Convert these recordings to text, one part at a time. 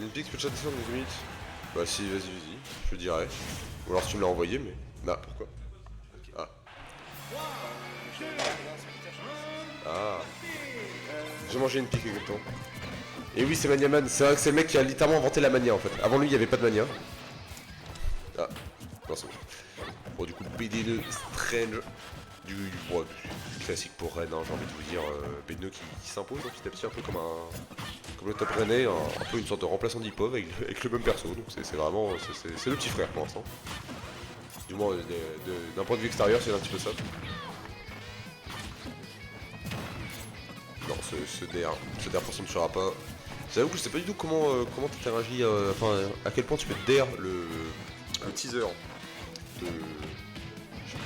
une pique, tu peux te chatter sur 2 minutes? Bah si, vas-y, je dirais. Ou alors si tu me l'as envoyé, mais... Bah, pourquoi? Ah. Ah. J'ai mangé une pique exactement. Et oui, c'est Maniaman, c'est vrai que c'est le mec qui a littéralement inventé la mania en fait. Avant lui, il n'y avait pas de mania. Ah, non, c'est bon. Bon, du coup, BD2 Strange. Du classique pour Rennes, hein, j'ai envie de vous dire. BD2 qui s'impose petit à petit, un peu comme le top rennais, un peu une sorte de remplaçant d'Ipov avec le même perso. Donc c'est vraiment. C'est le petit frère pour l'instant. Du moins, d'un point de vue extérieur, c'est un petit peu ça. Non, ce DR pour ça ne tuera pas. J'avoue que je sais pas du tout comment t'interagis, enfin à quel point tu peux DR le teaser de... Je suis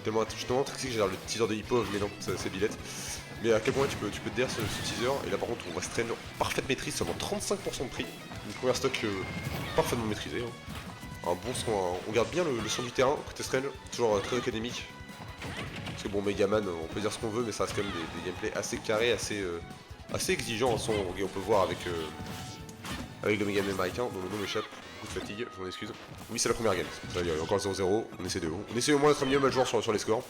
tellement trixé que j'ai l'air le teaser de Hippo, mais non, c'est billette. Mais à quel point tu peux DR ce teaser, et là par contre on voit Strange parfaite maîtrise, seulement 35% de prix. Une première stock parfaitement maîtrisée. Hein. Un bon son, on garde bien le son du terrain, côté Strange, toujours très académique. Parce que bon, Megaman, on peut dire ce qu'on veut, mais ça reste quand même des gameplays assez carrés, assez exigeants. On peut voir avec le Megaman américain, dont le nom m'échappe, beaucoup de fatigue, je m'en excuse. Oui, c'est la première game, ça y est, encore le 0-0, on essaie de haut. On essaie au moins d'être un minimum à joueur sur les scores.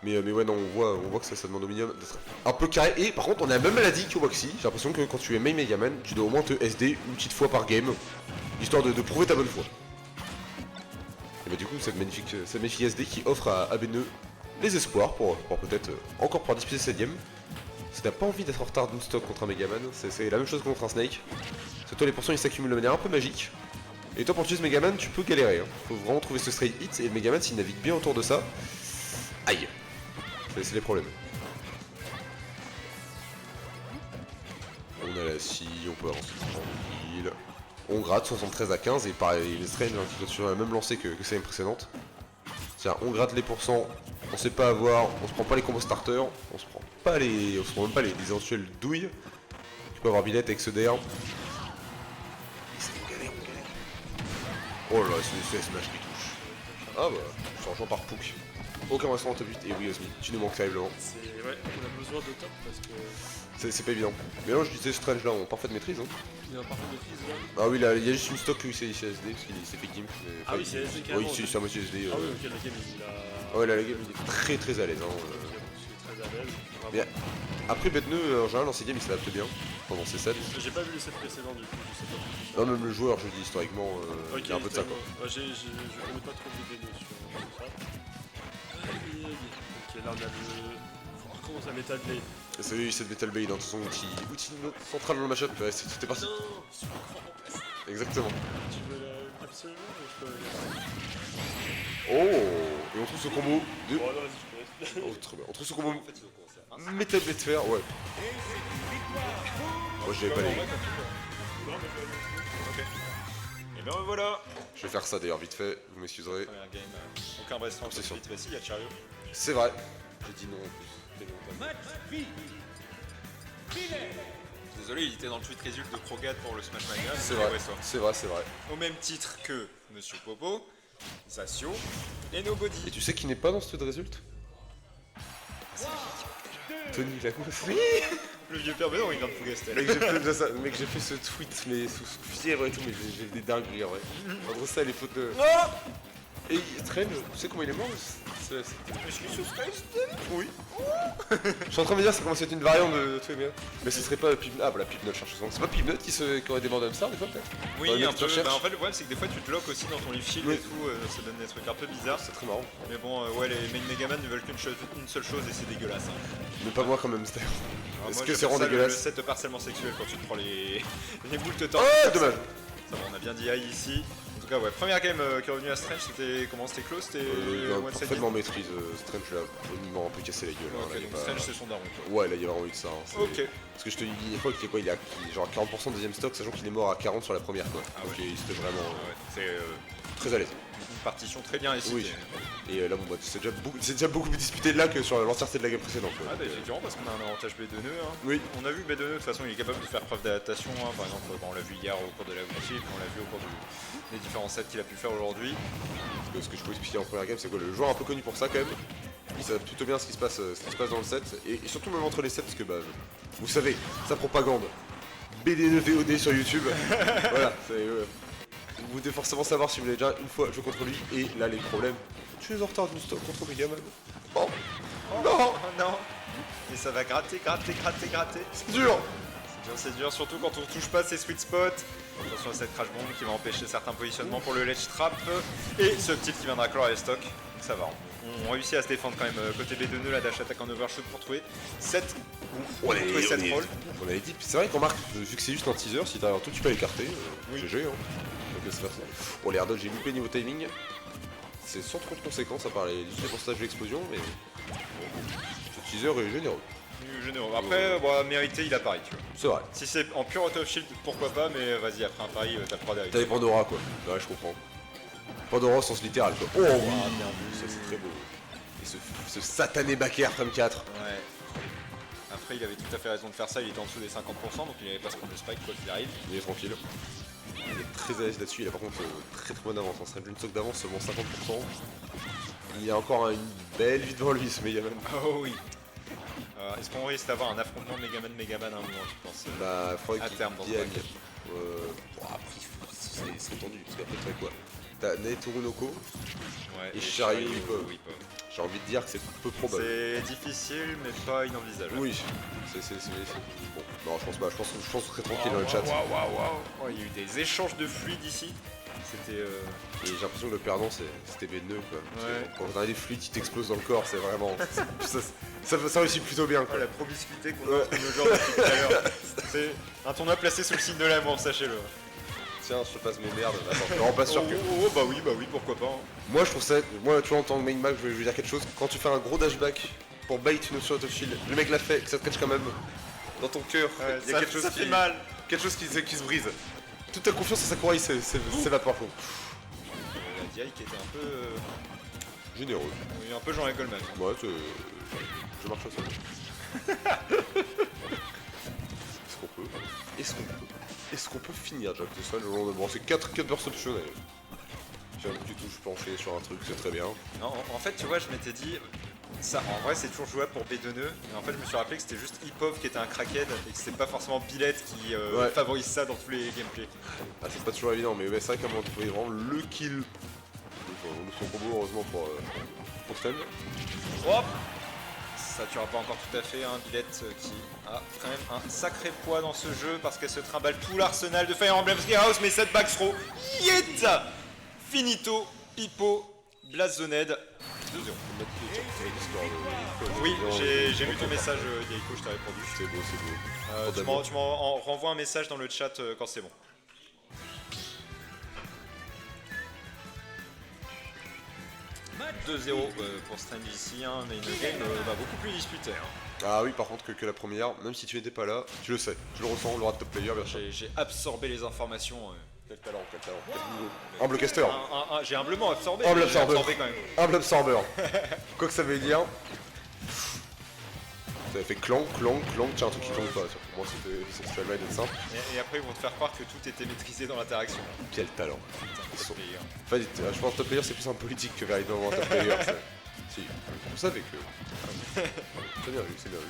Mais ouais, non, on voit que ça demande au minimum d'être un peu carré. Et par contre, on a la même maladie qu'au Boxy. J'ai l'impression que quand tu es main Megaman, tu dois au moins te SD une petite fois par game, histoire de prouver ta bonne foi. Et bah du coup cette magnifique SD qui offre à BNE les espoirs pour peut-être encore pouvoir disputer cette game. Si t'as pas envie d'être en retard d'une stock contre un Megaman, c'est la même chose contre un Snake. C'est toi les pourcents ils s'accumulent de manière un peu magique. Et toi pour tuer ce Megaman tu peux galérer. Hein. Faut vraiment trouver ce straight hit et le Megaman s'il navigue bien autour de ça. Aïe. C'est les problèmes. On a la scie, on peut avancer tranquille. On gratte 73 à 15 et pareil les Strange hein, qui sont sur la même lancée que sa game précédente. C'est-à-dire on gratte les pourcents, on sait pas avoir, on se prend pas les combos starters, on se prend même pas les éventuelles douilles. Tu peux avoir Billette avec ce DR. Oh là c'est le smash qui touche. Ah bah, changeant par Pook. Aucun restaurant top 8 et oui Osmi, tu nous manques terriblement. Ouais, on a besoin de top parce que... C'est pas évident. Mais là je disais Strange là en parfaite maîtrise hein. Il a un parfait maîtrise là. Ah oui là il y a juste une stock où c'est SD parce qu'il s'est fait gimp. Ah oui c'est SD carrément. Oui c'est à moitié SD. Ah oui ok la game il a... Ouais là la game il est très à l'aise hein. Je suis très à l'aise. Mais après Betneu en général dans ses games il s'adapte bien pendant ses sets. J'ai pas vu les sets précédents du coup, je sais pas. Non même le joueur je dis historiquement il y a un peu de ça quoi. Ouais, je connais pas trop de DD sur ça. Ok là on a le... Oh, comment ça Metal Blade. C'est oui cette Metal Blade, hein, de toute façon outil central dans le match-up, ouais, c'était parti. Non, je me crois en place. Exactement. Tu veux absolument je peux... Oh. Et on trouve ce combo de... Oh non vas-y je peux... Oh très bien, on trouve ce combo Metal Blade Fer, ouais. Moi j'avais pas les... Ok. Et ben voilà. Je vais faire ça d'ailleurs vite fait, vous m'excuserez. Première game, aucun restant, Obsession. vite fait, si, il y a Chariot. C'est vrai. J'ai dit non en plus. Désolé, il était dans le tweet résulte de Krogat pour le Smash Mania. C'est vrai, c'est vrai, c'est vrai. Au même titre que Monsieur Popo, Zasio et Nobody. Et tu sais qui n'est pas dans ce tweet de résultat? Tony Lagousse. Oui. Le vieux père, mais non, il vient de Fougastel. Mec, j'ai fait ce tweet, mais sous fièvre et tout, mais j'ai des dingueries en vrai. Entre ça et les fautes de... Et Strange, tu sais comment il est mort? Oui. Je suis en train de me dire, ça commence à être une variante de tout bien. Mais ce serait pas Pipnut. Ah, voilà, Pipnut cherche son. C'est pas Pipnut qui aurait des morts d'Hamster des fois, peut-être? Oui, un peu. Bah, en fait, le problème, c'est que des fois, tu te loques aussi dans ton live shield et tout, ça donne des trucs un peu bizarres. C'est très marrant. Mais bon, ouais, les main Megaman ne veulent qu'une seule chose et c'est dégueulasse. Hein. Mais pas moi quand même, Hamster. Est-ce que c'est vraiment vraiment dégueulasse? Le set partiellement sexuel quand tu te prends les boules de temps. Oh, dommage. Ça va, on a bien dit aïe ici. En tout cas, ouais, première game qui est revenue à Strange, c'était comment? C'était close? C'était parfaitement maîtrise. Strange l'a boniment un peu cassé la gueule. Ok, donc Strange c'est son daron. Ouais, là il y a vraiment eu de ça. Hein. Ok. Parce que je te dis, il faut qu'il est quoi? Il est à genre 40% de deuxième stock, sachant qu'il est mort à 40 sur la première quoi. Ah donc ouais. c'était vraiment C'est très à l'aise. une partition très bien ici. Oui. Et là, bon, bah, c'est déjà beaucoup plus disputé là que sur l'entièreté de la game précédente. Ah bah effectivement parce qu'on a un avantage B2 nœuds. Hein. Oui. On a vu B2 de toute façon il est capable de faire preuve d'adaptation. Hein. Par exemple, on l'a vu hier au cours de la moitié, puis on l'a vu au cours des différents sets qu'il a pu faire aujourd'hui. Ce que je peux expliquer en première game, c'est que le joueur est un peu connu pour ça quand même. Il savent plutôt bien ce qui se passe dans le set. Et surtout même entre les sets, parce que bah, vous savez, sa propagande BD9 VOD sur YouTube. Voilà, vous devez forcément savoir si vous l'avez déjà une fois joué contre lui. Et là, les problèmes. Tu es en retard d'une stock contre Megaman. Oh non, Oh non. Et ça va gratter. c'est dur. C'est dur, surtout quand on touche pas ses sweet spots. Attention à cette crash bomb qui va empêcher certains positionnements pour le ledge trap. Et ce petit qui viendra clore les stocks. Donc ça va. On réussit à se défendre quand même côté B2 la dash attaque en overshoot pour trouver 7 On avait rolls. dit, c'est vrai qu'on marque, vu que c'est juste un teaser, si t'as un tout, tu peux l'écarter. Oui. GG, hein. Donc laisse faire ça. Oh, l'air dodge, j'ai loupé niveau timing. C'est sans trop de conséquences à part les pourcentages d'explosion, mais ce teaser est généreux. Généreux. Après, bon, mérité, il a pari, tu vois. C'est vrai. Si c'est en pure auto shield, pourquoi pas, mais vas-y, après un pari, t'as le droit T'as d'arriver. les Pandora, quoi. Ouais, je comprends. Pandora au sens littéral, quoi. Oh oui, bien ça vu. c'est très beau. Et ce satané backer comme 4. Ouais. Après, il avait tout à fait raison de faire ça, il était en dessous des 50%, donc il n'avait pas se prendre le spike quoi qu'il arrive. Il est tranquille. Il est très à l'aise là-dessus, il a par contre très bonne avance. En serait une stock d'avance, seulement 50%. Il y a encore une belle vie devant lui, ce Megaman. Oh oui. Est-ce qu'on risque d'avoir un affrontement Megaman à un moment, tu penses Bah, faudrait à qu'il terme dans ce gagne. bracket. Bon, après, c'est tendu, parce qu'après, tu fais quoi? T'as Naitoru Noko, Ouais, et Shiryu Shiryu, Ippo. Ippo. J'ai envie de dire que c'est peu probable. C'est difficile, mais pas inenvisageable. Oui, c'est bon. Non, je pense qu'on serait tranquille dans le chat. Waouh. Il y a eu des échanges de fluides ici. C'était. Et j'ai l'impression que le perdant c'était B2 quoi. Ouais. Quand on a des fluides qui t'explosent dans le corps, c'est vraiment. ça réussit plutôt bien quoi. La promiscuité qu'on a entre nos joueurs depuis tout à l'heure. C'est un tournoi placé sous le signe de l'amour, sachez-le. Tiens, je te passe mes merdes. Attends, je me rends pas sûr que. Bah oui, pourquoi pas. Hein. Moi je trouve ça. Moi tu vois en tant que main back, je vais dire quelque chose. Quand tu fais un gros dashback pour bait une option auto shield, le mec l'a fait, que ça te catch quand même. Dans ton cœur, Ouais, il y a quelque chose ça qui. fait mal. Quelque chose qui se brise. Toute ta confiance en Sakurai s'évapore. La DI qui était un peu. Généreux. Oui, un peu Jean Goldman. Ouais, je marche à ça. Est-ce qu'on peut finir Jack de Sol le long de. Bon, c'est 4 perceptions d'ailleurs. J'avoue que tu touches penché sur un truc, c'est très bien. Non, en fait, tu vois, je m'étais dit. Ça, en vrai, c'est toujours jouable pour B2-2. Et en fait, je me suis rappelé que c'était juste Ipov qui était un crackhead et que c'était pas forcément Billette qui Ouais. favorise ça dans tous les gameplays. Ah, c'est pas toujours évident, mais ouais, c'est vrai qu'à un moment, tu pouvais vraiment le kill. On son combo, heureusement pour Stun. Hop ça tuera pas encore tout à fait, hein, Billette qui a quand même un sacré poids dans ce jeu parce qu'elle se trimballe tout l'arsenal de Fire Emblem House, mais cette back throw, Yet Finito, Hippo, Blazoned, 2-0. Oui, j'ai lu ton message, Yaiko, je t'ai répondu. C'est beau, c'est beau. Tu m'en renvoies un message dans le chat quand c'est bon. Match 2-0 pour Strange ici, hein, mais une game beaucoup plus disputée. Hein. Ah oui, par contre, que la première, même si tu n'étais pas là, tu le sais, tu le ressens, l'aura de top player, bien sûr. J'ai absorbé les informations. Quel talent, quel talent. Humble caster. J'ai humblement absorbé. Humble mais j'ai absorber. absorbé quand même. Humble absorber. Quoi que ça veut dire. Ça avait fait clank, tiens, un truc qui tombe pas. Pour moi, c'était loin d'être simple. Et après, ils vont te faire croire que tout était maîtrisé dans l'interaction. Quel talent. Putain, top player. Enfin, je pense que top player, c'est plus un politique que véritablement un top player. Si, vous savez que. C'est bien vu, c'est bien vu.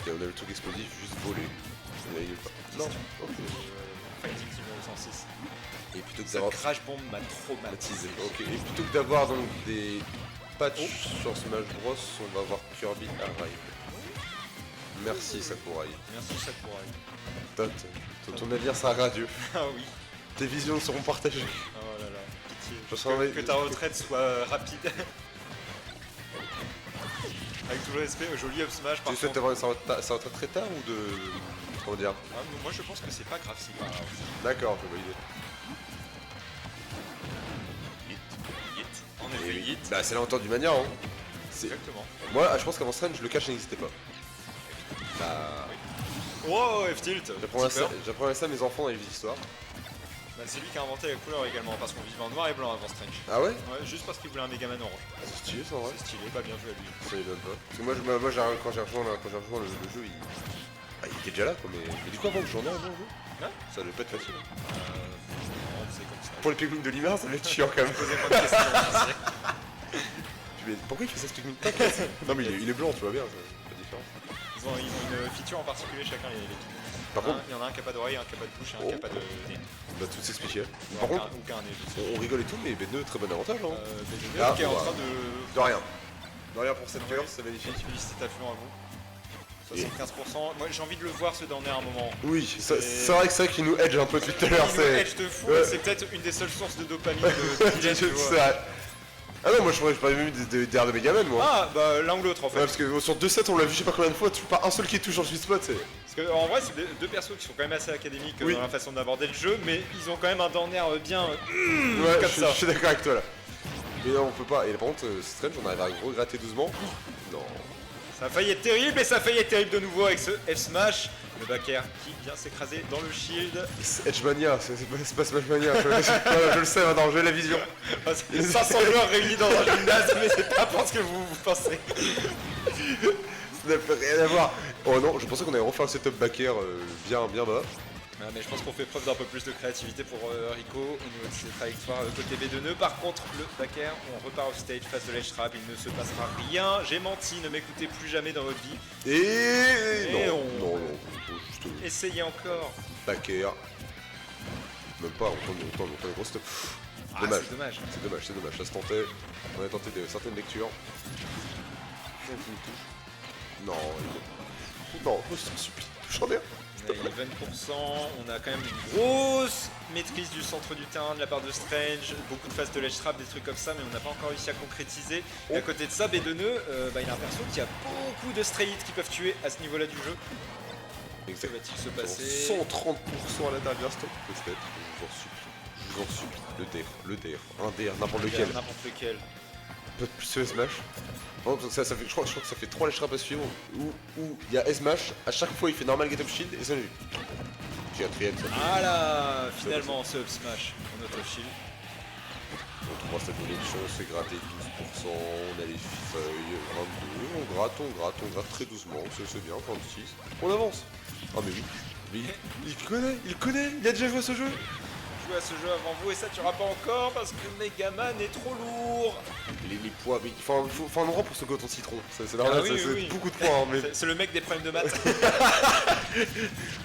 Ok, on a le truc explosif, juste volé. Non, ok. Fighting numéro 106. Et plutôt que Cette d'avoir. crash bomb m'a traumatisé. Ok, et plutôt que d'avoir donc des patchs sur Smash Bros, on va avoir Kirby Arrive. Merci Sakurai. Merci Sakurai. Ton avenir sera radieux. Ah oui. Tes visions seront partagées. Oh là là. Pitié. Je sens Que ta retraite soit rapide. Avec tout le respect, joli up smash Tu par souhaites contre. avoir sa retraite très tard ou de. Comment dire? Ah, moi je pense que c'est pas grave si pas grave. D'accord, je vois l'idée. Hit. En effet, hit. Bah c'est l'inventeur du mania hein. Exactement. Moi je pense qu'avant Strange le cache n'existait pas. Bah. Oh, F-tilt. J'apprenais ça à mes enfants dans les histoires. Bah, c'est lui qui a inventé la couleur également parce qu'on vivait en noir et blanc avant Strange. Ah ouais? Ouais, juste parce qu'il voulait un Megaman orange. C'est stylé ça en vrai. C'est stylé, pas bien joué à lui. Ça il donne pas. Parce que moi quand j'ai rejoint le jeu, il était déjà là quoi, mais du coup avant que j'en ai avant le jeu, Ouais. ça devait pas être facile. Non, c'est comme ça. Pour les Pikmin de Limar, ça devait être chiant quand même. Posez-moi de questions. Mais pourquoi il fait ça ce Pikmin? Non mais il est blanc, tu vois bien, c'est pas différent. Ils ont une feature en particulier chacun, les Pikmin. Par contre, Il y en a un qui a pas d'oreille, un qui a pas de bouche et un qui a pas de nez. on va tout s'expliquer. Ou Par un- contre, ou qu'un nez, je sais. on rigole et tout, mais B2, très bon avantage. Hein. BDE Ah, qui est en voilà. train de... De rien. De rien pour cette cœur, c'est magnifique. Félicitations à vous. 75%. Moi j'ai envie de le voir ce dernier à un moment. Oui, c'est vrai que c'est ça qui nous edge un peu depuis tout à l'heure. Il nous C'est edge de fou, Ouais. c'est peut-être une des seules sources de dopamine de Dylan, tu C'est vois. vrai. Ah non, moi je pas vu des airs de Megaman, moi. Ah bah l'un ou l'autre en fait. Ouais, parce que sur 2 sets, on l'a vu je sais pas combien de fois, pas un seul qui touche en sweet spot. Parce que en vrai c'est deux persos qui sont quand même assez académiques Oui. dans la façon d'aborder le jeu, mais ils ont quand même un dernier bien Ouais, comme je ça. suis d'accord avec toi là. Mais non, on peut pas. Et par contre, Strange, on arrive à regratter doucement. Non. Ça a failli être terrible et ça a failli être terrible de nouveau avec ce F-Smash. Le back air qui vient s'écraser dans le shield. Edgemania, c'est pas Smashmania. Je le sais maintenant, j'ai la vision. Ah, c'est 500 joueurs réunis dans un gymnase, mais c'est pas pour ce que vous pensez. Ça n'a fait rien à voir. Oh non, je pensais qu'on allait refaire le setup back air bien bas. Ah, mais je pense qu'on fait preuve d'un peu plus de créativité pour Rico au niveau de ses trajectoires côté B2-nœud. Par contre, le back air, on repart off stage face de l'edge trap, il ne se passera rien. J'ai menti, ne m'écoutez plus jamais dans votre vie. Et non, on- non, faut juste Essayez encore. back air. Même pas, on tourne les gros stop. Ah, Dommage. c'est dommage. C'est dommage, ça se tentait. On a tenté certaines lectures. Non, non, je t'en supplie, touche en air. On a eu 20%, on a quand même une grosse maîtrise du centre du terrain de la part de Strange, beaucoup de phases de ledge trap, des trucs comme ça, mais on n'a pas encore réussi à concrétiser. Et à côté de ça, B2-nœud, il a un perso qui a beaucoup de stray hits qui peuvent tuer à ce niveau-là du jeu. Que va-t-il se passer? 130% à la dernière stop, peut-être. Je vous en supplie. Le DR, un DR, n'importe lequel. N'importe lequel. Peut-être plus ce S-Mash. Non, parce que ça fait, je crois que ça fait 3 lèches à suivre où il y a S-Mash, à chaque fois il fait normal get up shield et ça lui. Quatrième, ça fait. Ah là, finalement ce up smash en auto shield. On trouve cette élection, c'est gratté 12%, on a les feuilles, 22, on gratte très doucement, c'est bien, 26. On avance. Ah mais oui, mais il connaît, il a déjà joué à ce jeu. Jouer à ce jeu avant vous et ça tuera pas encore parce que Megaman est trop lourd. Les poids, mais il faut un endroit pour se goûter en citron. C'est normal, oui, c'est oui. beaucoup de points, hein, mais C'est le mec des problèmes de maths.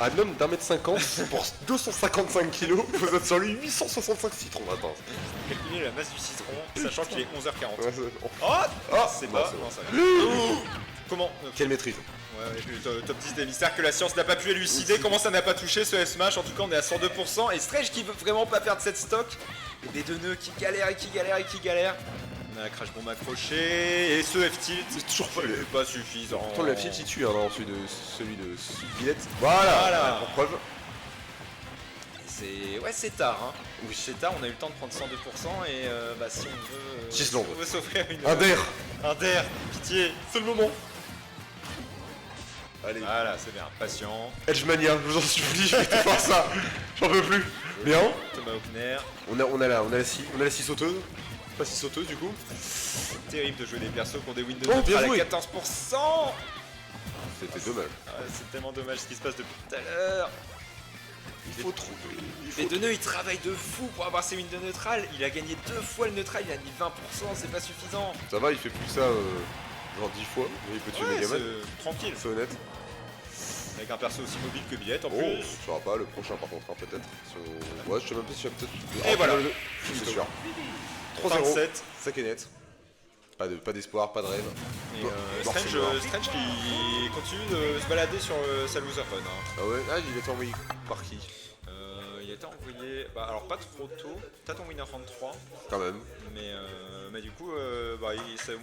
un homme d'1m50 pour 255 kg, vous êtes sur lui 865 citrons. Attends. Calculer la masse du citron, sachant qu'il est 11h40. Ouais, Oh, c'est non, pas. c'est bon. Non, ça va. Comment Quelle maîtrise. Ouais, et puis top 10 des mystères que la science n'a pas pu élucider. Comment ça n'a pas touché ce S-Smash? En tout cas, on est à 102%. Et Strange qui veut vraiment pas perdre cette stock. Et B2-nœud qui galère et qui galère et qui galère. On a la crash bomb accrochée. Et ce F-tilt. C'est toujours pas C'est pas suffisant. Pourtant le fil il tue, hein, non, celui de Billette. Voilà. Pour preuve. C'est tard, hein. Oui, c'est tard, on a eu le temps de prendre 102% et si on veut. Six si secondes. on veut s'offrir une. Un der. Un der, pitié, c'est le moment. Allez. Voilà, c'est bien, patient. Edgemania, je vous en supplie, je vais tout faire ça. J'en peux plus. Bien. Thomas Hockner. On a la scie sauteuse. Pas scie sauteuse du coup. Terrible de jouer des persos qui ont des wins de Oh, bien neutral joué. à 14%. C'était dommage. Ah, c'est tellement dommage ce qui se passe depuis tout à l'heure. Il faut trouver. Les deux nœuds, il travaille de fou pour avoir ses wins de neutral. Il a gagné 2 fois le neutral, il a mis 20%, c'est pas suffisant. Ça va, il fait plus ça genre 10 fois, mais il peut tuer Ouais, Megaman. c'est tranquille. C'est honnête. Avec un perso aussi mobile que Billette en Oh, plus. je sauras pas, le prochain par contre, hein, peut-être. Ouais, je sais même pas si je vais peut-être. Et voilà. C'est sûr. Fin de 3-0. set. Ça qui est net. Pas d'espoir, pas de rêve. Et Non, Strange, c'est mort. Strange qui continue de se balader sur sa loser fun. Hein. Ah ouais, il a été envoyé par qui? Il a été envoyé, alors pas trop tôt, peut-être en winner 33, Quand même. mais du coup,